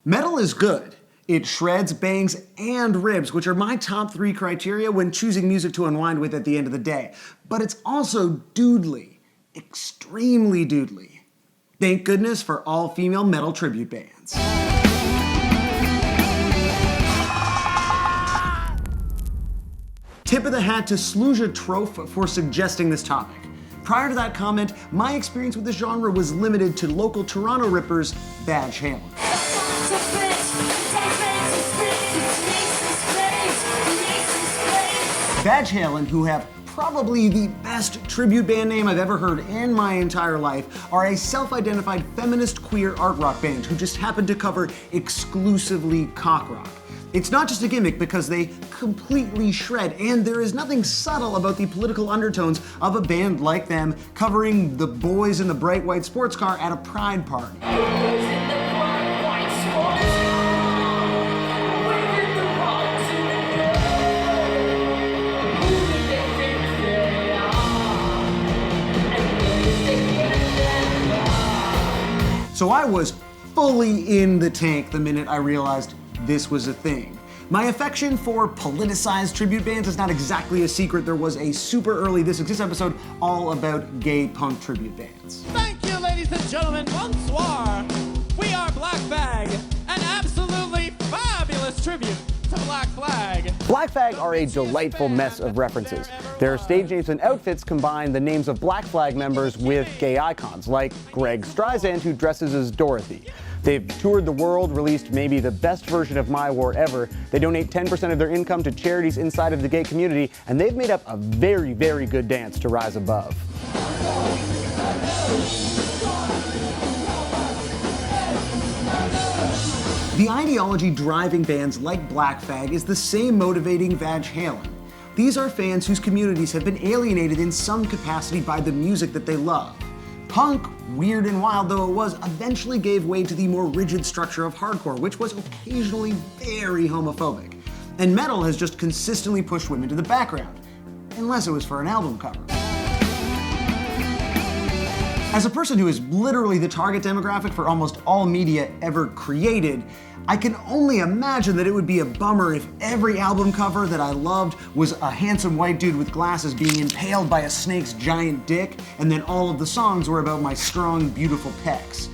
Metal is good. It shreds, bangs, and rips, which are my top 3 criteria when choosing music to unwind with at the end of the day. But it's also doodly. Extremely doodly. Thank goodness for all-female metal tribute bands. Tip of the hat to Sluja Trof for suggesting this topic. Prior to that comment, my experience with this genre was limited to local Toronto rippers Vag Halen. Vag Halen, who have probably the best tribute band name I've ever heard in my entire life, are a self-identified feminist queer art rock band who just happen to cover exclusively cock rock. It's not just a gimmick because they completely shred, and there is nothing subtle about the political undertones of a band like them covering the boys in the bright white sports car at a pride party. So I was fully in the tank the minute I realized this was a thing. My affection for politicized tribute bands is not exactly a secret. There was a super early This Exists episode all about gay punk tribute bands. Thank you, ladies and gentlemen. Bonsoir. We are Black Vag, an absolutely fabulous tribute to Black Flag. Black Flag are a delightful mess of references. Their stage names and outfits combine the names of Black Flag members with gay icons, like Greg Streisand, who dresses as Dorothy. They've toured the world, released maybe the best version of My War ever. They donate 10% of their income to charities inside of the gay community, and they've made up a very, very good dance to rise above. The ideology driving bands like Black Flag is the same motivating Vag Halen. These are fans whose communities have been alienated in some capacity by the music that they love. Punk, weird and wild though it was, eventually gave way to the more rigid structure of hardcore, which was occasionally very homophobic. And metal has just consistently pushed women to the background, unless it was for an album cover. As a person who is literally the target demographic for almost all media ever created, I can only imagine that it would be a bummer if every album cover that I loved was a handsome white dude with glasses being impaled by a snake's giant dick, and then all of the songs were about my strong, beautiful pecs.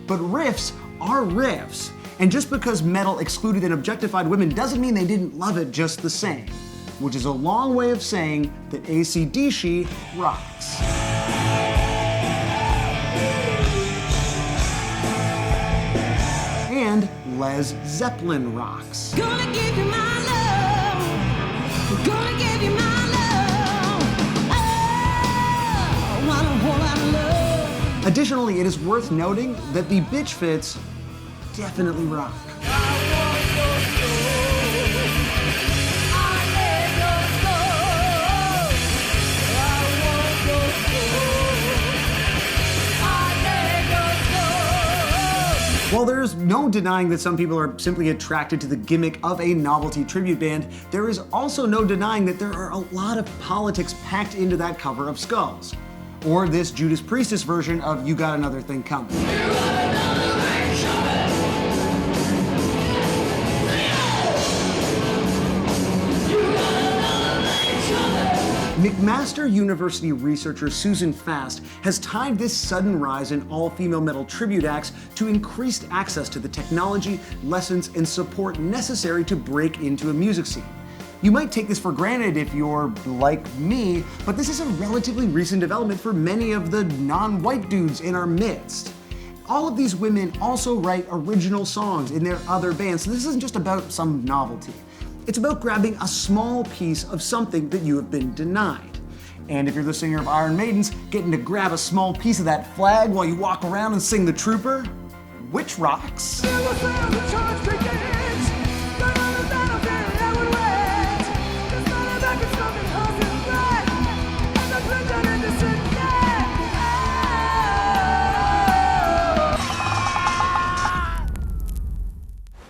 But riffs are riffs, and just because metal excluded and objectified women doesn't mean they didn't love it just the same, which is a long way of saying that AC/DC rocks. And Les Zeppelin rocks. Gonna give you my love. Gonna give you my love. Oh, want a whole lot of love. Additionally, it is worth noting that the bitch fits definitely rock. While there's no denying that some people are simply attracted to the gimmick of a novelty tribute band, there is also no denying that there are a lot of politics packed into that cover of Skulls. Or this Judas Priestess version of You Got Another Thing Coming. McMaster University researcher Susan Fast has tied this sudden rise in all-female metal tribute acts to increased access to the technology, lessons, and support necessary to break into a music scene. You might take this for granted if you're like me, but this is a relatively recent development for many of the non-white dudes in our midst. All of these women also write original songs in their other bands, so this isn't just about some novelty. It's about grabbing a small piece of something that you have been denied. And if you're the singer of Iron Maiden's, getting to grab a small piece of that flag while you walk around and sing The Trooper, which rocks.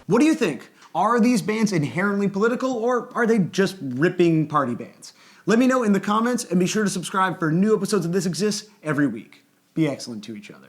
What do you think? Are these bands inherently political, or are they just ripping party bands? Let me know in the comments, and be sure to subscribe for new episodes of This Exists every week. Be excellent to each other.